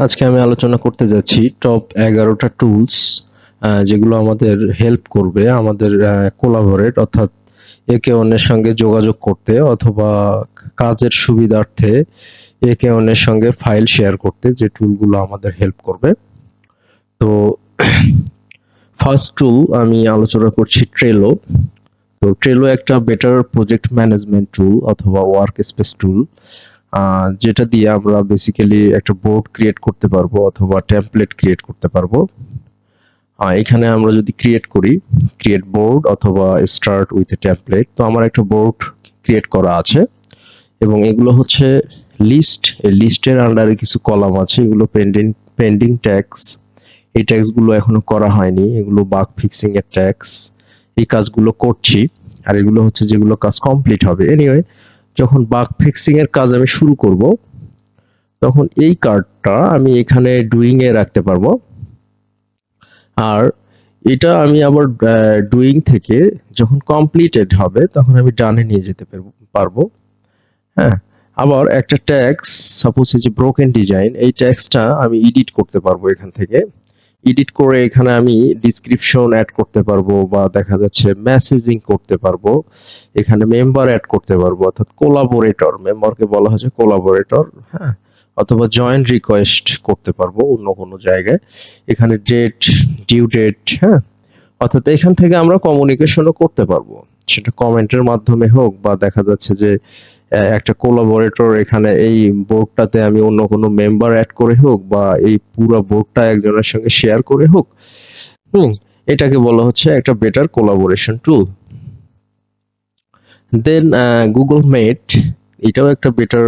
আজকে আমি আলোচনা করতে যাচ্ছি টপ 11টা টুলস যেগুলো আমাদের হেল্প করবে আমাদের কোলাবোরেট অর্থাৎ একে অন্যের সঙ্গে যোগাযোগ করতে অথবা কাজের সুবিধার্থে একে অন্যের সঙ্গে ফাইল শেয়ার করতে যে টুলগুলো আমাদের হেল্প করবে। তো ফার্স্ট টুল আমি আলোচনা করছি ট্রেলো। তো ট্রেলো একটা বেটার প্রজেক্ট ম্যানেজমেন্ট টুল অথবা ওয়ার্ক স্পেস টুল, যেটা দিয়ে আমরা বেসিক্যালি একটা বোর্ড ক্রিয়েট করতে পারবো অথবা টেমপ্লেট ক্রিয়েট করতে পারবো। এখানে আমরা যদি ক্রিয়েট করি ক্রিয়েট বোর্ড অথবা স্টার্ট উইথ এ টেমপ্লেট, তো আমার একটা বোর্ড ক্রিয়েট করা আছে এবং এগুলো হচ্ছে লিস্ট। এই লিস্টের আন্ডারে কিছু কলাম আছে, এগুলো পেন্ডিং পেন্ডিং ট্যাক্স। এই ট্যাক্স গুলো এখনো করা হয়নি, এগুলো বাগ ফিক্সিং এর ট্যাক্স। এই কাজগুলো করছি আর এগুলো হচ্ছে যেগুলো কাজ কমপ্লিট হবে। এনিওয়ে, যখন বাগ ফিক্সিং এর কাজ আমি শুরু করব তখন এই কার্ডটা আমি এখানে ডুইং এ রাখতে পারবো। আর এটা আমি আবার ডুইং থেকে যখন কমপ্লিটেড হবে তখন আমি ডানে নিয়ে যেতে পারবো। হ্যাঁ, আবার একটা ট্যাক্স, সাপোজ এই যে ব্রোকেন ডিজাইন, এই ট্যাক্সটা আমি এডিট করতে পারবো এখান থেকে। এডিট করে এখানে আমি ডেসক্রিপশন অ্যাড করতে পারবো বা দেখা যাচ্ছে মেসেজিং করতে পারবো। এখানে মেম্বার অ্যাড করতে পারবো অর্থাৎ কোলাবোরেটর, মেম্বারকে বলা হচ্ছে কোলাবোরেটর। হ্যাঁ, অথবা জয়েন রিকোয়েস্ট করতে পারবো অন্য কোনো জায়গায়। এখানে ডেট, ডিউ ডেট, হ্যাঁ, অর্থাৎ এখান থেকে আমরা কমিউনিকেশনও করতে পারবো, সেটা কমেন্টের মাধ্যমে হোক বা দেখা যাচ্ছে যে একটা কোলাবোরেটর এখানে এই বোর্ডটাতে আমি অন্য কোনো মেম্বার অ্যাড করে হোক বা এই পুরো বোর্ডটা একজনের সঙ্গে শেয়ার করে হোক। হুম, এটাকে বলা হচ্ছে একটা বেটার কোলাবোরেশন টুল। দেন গুগল মিট, এটাও একটা বেটার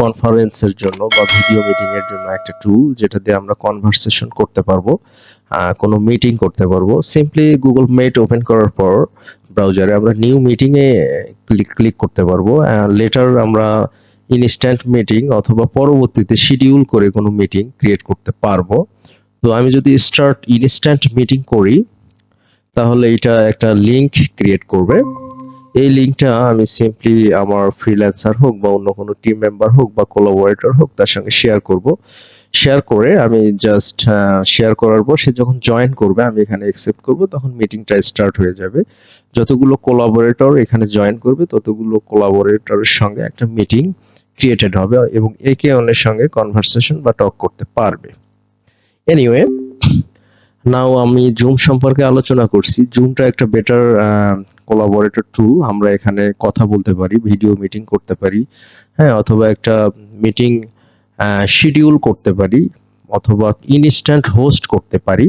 কনফারেন্সের জন্য বা ভিডিও মিটিং এর জন্য একটা টুল, যেটা দিয়ে আমরা কনভারসেশন করতে পারবো, কোনো মিটিং করতে পারবো। সিম্পলি গুগল মিট ওপেন করার পর ব্রাউজারে আমরা নিউ মিটিং এ ক্লিক করতে পারবো। লেটার আমরা ইনস্ট্যান্ট মিটিং অথবা পরবর্তীতে শিডিউল করে কোনো মিটিং ক্রিয়েট করতে পারবো। তো আমি যদি স্টার্ট ইনস্ট্যান্ট মিটিং করি তাহলে এটা একটা লিংক ক্রিয়েট করবে। এই লিঙ্কটা আমি সিম্পলি আমার ফ্রিল্যান্সার হোক বা অন্য কোনো টিম মেম্বার হোক বা কোলাবোরেটর হোক তার সঙ্গে শেয়ার করব। শেয়ার করে আমি জাস্ট শেয়ার করার পর সে যখন জয়েন করবে আমি এখানে অ্যাকসেপ্ট করব, তখন মিটিংটা স্টার্ট হয়ে যাবে। যতগুলো কোলাবোরেটর এখানে জয়েন করবে ততগুলো কোলাবোরেটরের সঙ্গে একটা মিটিং ক্রিয়েটেড হবে এবং একে অন্যের সঙ্গে কনভারসেশন বা টক করতে পারবে। এনিওয়ে, নাও আমি জুম সম্পর্কে আলোচনা করছি। জুমটা একটা বেটার কোলাবোরেটর টুল। আমরা এখানে কথা বলতে পারি, ভিডিও মিটিং করতে পারি, হ্যাঁ, অথবা একটা মিটিং শিডিউল করতে পারি অথবা ইনস্ট্যান্ট হোস্ট করতে পারি।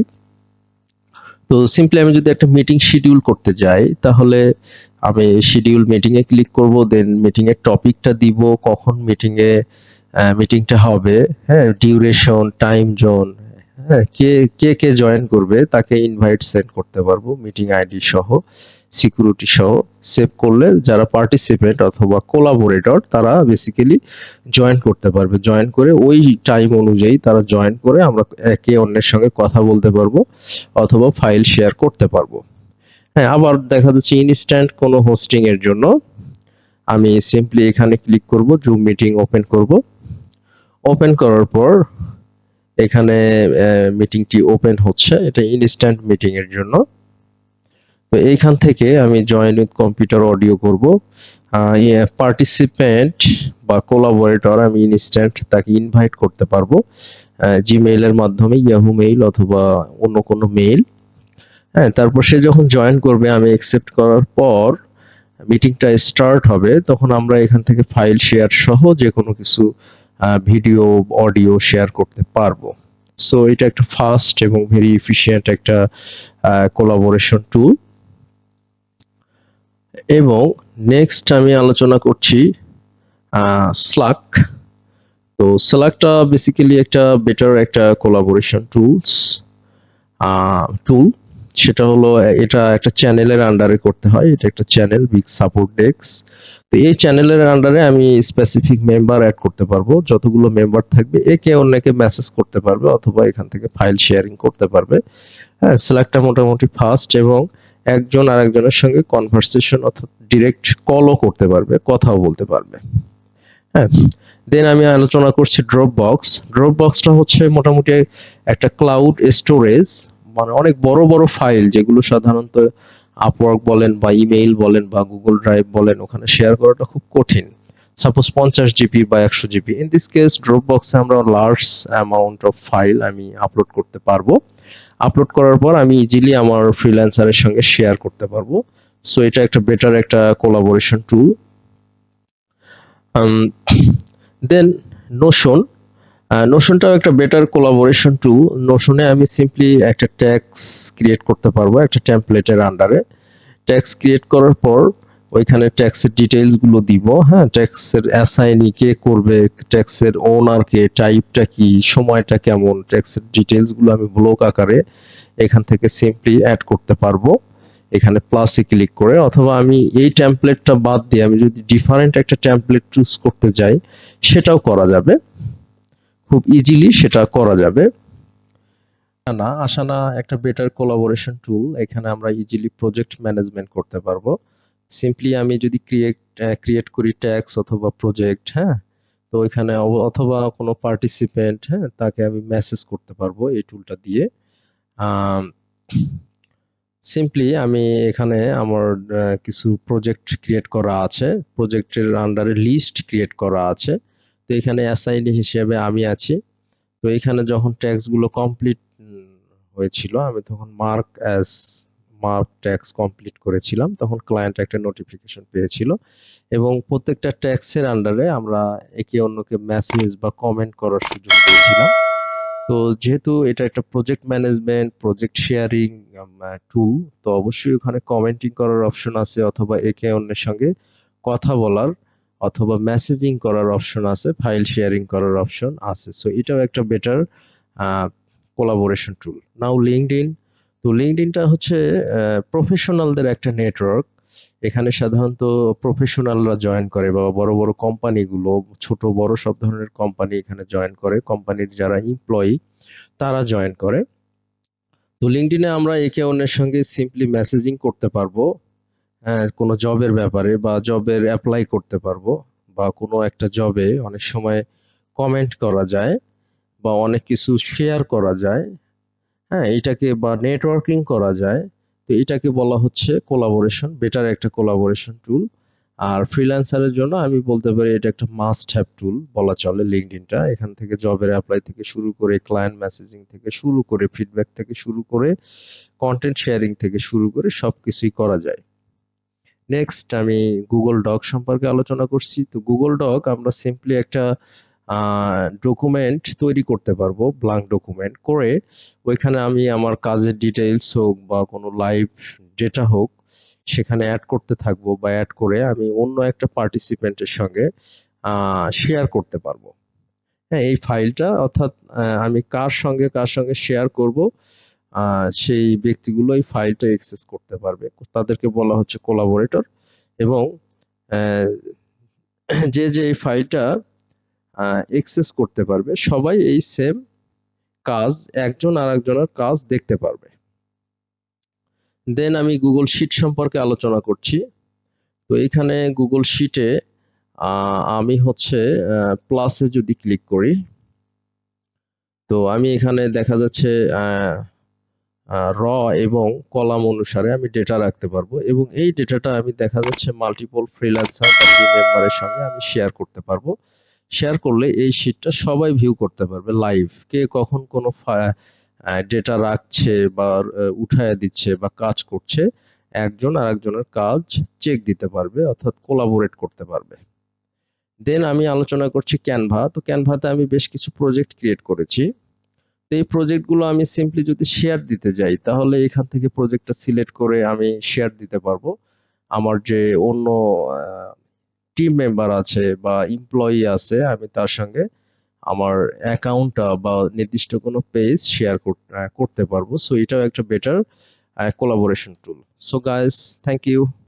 তো সিম্পলি আমি যদি একটা মিটিং শিডিউল করতে যাই তাহলে আমি শিডিউল মিটিং এ ক্লিক করব, দেন মিটিং এর টপিকটা দিব, কখন মিটিংটা হবে, হ্যাঁ, ডিউরেশন, টাইম জোন, হ্যাঁ, কে কে কে জয়েন করবে তাকে ইনভাইট সেন্ড করতে পারবো মিটিং আইডি সহ, সিকিউরিটি সহ। সেভ করলে যারা পার্টিসিপেন্ট অথবা কোলাবোরেটর তারা বেসিক্যালি জয়েন করতে পারবে। জয়েন করে ওই টাইম অনুযায়ী তারা জয়েন করে আমরা একে অন্যের সঙ্গে কথা বলতে পারবো অথবা ফাইল শেয়ার করতে পারবো। হ্যাঁ, আবার দেখা যাচ্ছে ইনস্ট্যান্ট কোনো হোস্টিং এর জন্য আমি সিম্পলি এখানে ক্লিক করব, জুম মিটিং ওপেন করব। ওপেন করার পর এখানে মিটিংটি ওপেন হচ্ছে, এটা ইনস্ট্যান্ট মিটিং এর জন্য। তো এইখান থেকে আমি জয়েন উইথ কম্পিউটার অডিও করব। পার্টিসিপেন্ট বা কোলাবোরেটর আমি ইনস্ট্যান্ট তাকে ইনভাইট করতে পারবো জিমেইল এর মাধ্যমে, ইয়াহু মেইল অথবা অন্য কোনো মেইল। হ্যাঁ, তারপর সে যখন জয়েন করবে আমি অ্যাকসেপ্ট করার পর মিটিংটা স্টার্ট হবে, তখন আমরা এখান থেকে ফাইল শেয়ার সহ যে কোনো কিছু ভিডিও, অডিও শেয়ার করতে পারবো। সো এটা একটা ফাস্ট এবং ভেরি এফিশিয়েন্ট একটা কোলাবোরেশন টুল। এবং নেক্সট আমি আলোচনা করছি স্ল্যাক। তো স্ল্যাকটা বেসিক্যালি একটা বেটার একটা কোলাবোরেশন টুল। সেটা হলো এটা একটা চ্যানেলের আন্ডারে করতে হয়, এটা একটা চ্যানেল বিগ সাপোর্ট ডেস্ক। তো এই চ্যানেলের আন্ডারে আমি স্পেসিফিক মেম্বার অ্যাড করতে পারবো, যতগুলো মেম্বার থাকবে একে অন্যকে মেসেজ করতে পারবে অথবা এখান থেকে ফাইল শেয়ারিং করতে পারবে। হ্যাঁ, স্ল্যাকটা মোটামুটি ফাস্ট এবং একজন আরেকজনের সঙ্গে কনভারসেশন অর্থাৎ ডিরেক্ট কলও করতে পারবে, কথাও বলতে পারবে। হ্যাঁ, দেন আমি আলোচনা করছি ড্রপবক্স। ড্রপবক্সটা হচ্ছে মোটামুটি একটা ক্লাউড স্টোরেজ, মানে অনেক বড় বড় ফাইল যেগুলো সাধারণত আপওয়ার্ক বলেন বা ইমেইল বলেন বা গুগল ড্রাইভ বলেন ওখানে শেয়ার করাটা খুব কঠিন। সাপোজ 50 জিবি বা 100 জিবি, ইন দিস কেস ড্রপবক্সে আমরা লার্জ অ্যামাউন্ট অফ ফাইল আমি আপলোড করতে পারবো। আপলোড করার পর আমি ইজিলি আমার ফ্রিল্যান্সারের সঙ্গে শেয়ার করতে পারবো। সো এটা একটা বেটার একটা কোলাবোরেশন টুল। দেন নোশন। নোশনটাও একটা বেটার কোলাবোরেশন টুল। নোশনে আমি সিম্পলি একটা ট্যাক্স ক্রিয়েট করতে পারবো একটা টেমপ্লেটের আন্ডারে। ট্যাক্স ক্রিয়েট করার পর ওইখানে ট্যাক্সের ডিটেইলস গুলো দিব। হ্যাঁ, ট্যাক্সের অ্যাসাইনি কে করবে, ট্যাক্সের ওনার কে, টাইপটা কি, সময়টা কেমন, ট্যাক্সের ডিটেইলস গুলো আমি ব্লক আকারে এখান থেকে সিম্পলি অ্যাড করতে পারবো এখানে প্লাসে ক্লিক করে। অথবা আমি এই টেমপ্লেটটা বাদ দিয়ে আমি যদি ডিফারেন্ট একটা টেমপ্লেট চুজ করতে যাই সেটাও করা যাবে, খুব ইজিলি সেটা করা যাবে। আসানা একটা বেটার কোলাবোরেশন টুল। এখানে আমরা ইজিলি প্রজেক্ট ম্যানেজমেন্ট করতে পারবো। সিম্পলি আমি যদি ক্রিয়েট করি ট্যাক্স অথবা প্রজেক্ট, হ্যাঁ, তো এখানে অথবা কোনো পার্টিসিপেন্ট, হ্যাঁ, তাকে আমি মেসেজ করতে পারবো এই টুলটা দিয়ে। সিম্পলি আমি এখানে আমার কিছু প্রজেক্ট ক্রিয়েট করা আছে, প্রজেক্টের আন্ডারে লিস্ট ক্রিয়েট করা আছে। তো এখানে অ্যাসাইনি হিসেবে আমি আছি। তো এখানে যখন ট্যাক্স গুলো কমপ্লিট হয়েছিল আমি তখন মার্ক ট্যাক্স কমপ্লিট করেছিলাম, তখন ক্লায়েন্ট একটা নোটিফিকেশন পেয়েছিল এবং প্রত্যেকটা ট্যাক্সের আন্ডারে আমরা একে অন্যকে মেসেজ বা কমেন্ট করার সুযোগ পেয়েছিলাম। তো যেহেতু এটা একটা প্রজেক্ট ম্যানেজমেন্ট প্রজেক্ট শেয়ারিং টুল, তো অবশ্যই ওখানে কমেন্টিং করার অপশন আছে অথবা একে অন্যের সঙ্গে কথা বলার অথবা মেসেজিং করার অপশন আছে, ফাইল শেয়ারিং করার অপশন আছে। সো এটাও একটা বেটার কোলাবোরেশন টুল। নাও লিঙ্কডইন। তো লিঙ্কডইনটা হচ্ছে প্রফেশনালদের একটা নেটওয়ার্ক। এখানে সাধারণত প্রফেশনালরা জয়েন করে বা বড় বড় কোম্পানিগুলো, ছোট বড় সব ধরনের কোম্পানি এখানে জয়েন করে, কোম্পানির যারা এমপ্লয়ি তারা জয়েন করে। তো লিঙ্কডইনে আমরা একে অন্যের সঙ্গে সিম্পলি মেসেজিং করতে পারবো, হ্যাঁ, কোনো জবের ব্যাপারে বা জবের অ্যাপ্লাই করতে পারবো বা কোনো একটা জবে অনেক সময় কমেন্ট করা যায় বা অনেক কিছু শেয়ার করা যায়। হ্যাঁ, এটাকে বা নেটওয়ার্কিং করা যায়। তো এটাকে বলা হচ্ছে কোলাবোরেশন, বেটার একটা কোলাবোরেশন টুল। আর ফ্রিল্যান্সারের জন্য আমি বলতে পারি এটা একটা মাস্ট হ্যাভ টুল বলা চলে লিঙ্কডইনটা। এখান থেকে জবের অ্যাপ্লাই থেকে শুরু করে ক্লায়েন্ট মেসেজিং থেকে শুরু করে ফিডব্যাক থেকে শুরু করে কন্টেন্ট শেয়ারিং থেকে শুরু করে সবকিছুই করা যায়। নেক্সট আমি গুগল ডক সম্পর্কে আলোচনা করছি। তো গুগল ডক আমরা সিম্পলি একটা ডকুমেন্ট তৈরি করতে পারবো, ব্ল্যাঙ্ক ডকুমেন্ট করে ওইখানে আমি আমার কাজের ডিটেইলস হোক বা কোনো লাইভ ডেটা হোক সেখানে অ্যাড করতে থাকবো বা অ্যাড করে আমি অন্য একটা পার্টিসিপেন্টের সঙ্গে শেয়ার করতে পারবো। হ্যাঁ, এই ফাইলটা অর্থাৎ আমি কার সঙ্গে শেয়ার করব সেই ব্যক্তিগুলো এই ফাইলটা অ্যাক্সেস করতে পারবে। তাদেরকে বলা হচ্ছে কোলাবোরেটর। এবং আহ, যে এই ফাইলটা অ্যাক্সেস করতে পারবে সবাই এই সেম কাজ, একজন আরেকজনের কাজ দেখতে পারবে। দেন আমি গুগল শিট সম্পর্কে আলোচনা করছি। তো এখানে গুগল শিটে আমি হচ্ছে প্লাসে যদি ক্লিক করি, তো আমি এখানে দেখা যাচ্ছে র এবং কলাম অনুসারে আমি ডেটা রাখতে পারবো এবং এই ডেটাটা আমি দেখা যাচ্ছে মাল্টিপল ফ্রিল্যান্সার বা টিম মেম্বারের সঙ্গে আমি শেয়ার করতে পারবো। শেয়ার করলে এই শিটটা সবাই ভিউ করতে পারবে লাইভ, কে কখন কোনো ডেটা রাখছে বা উঠায় দিচ্ছে বা কাজ করছে, একজন আরেকজনের কাজ চেক দিতে পারবে অর্থাৎ কোলাবোরেট করতে পারবে। দেন আমি আলোচনা করছি ক্যানভা। তো ক্যানভাতে আমি বেশ কিছু প্রজেক্ট ক্রিয়েট করেছি। তো এই প্রজেক্টগুলো আমি সিম্পলি যদি শেয়ার দিতে যাই তাহলে এখান থেকে প্রজেক্টটা সিলেক্ট করে আমি শেয়ার দিতে পারবো। আমার যে অন্য টিম মেম্বার আছে বা এমপ্লয়ি আছে আমি তার সঙ্গে আমার অ্যাকাউন্টটা বা নির্দিষ্ট কোনো পেজ শেয়ার করতে পারবো। সো এটাও একটা better collaboration tool. So guys, thank you.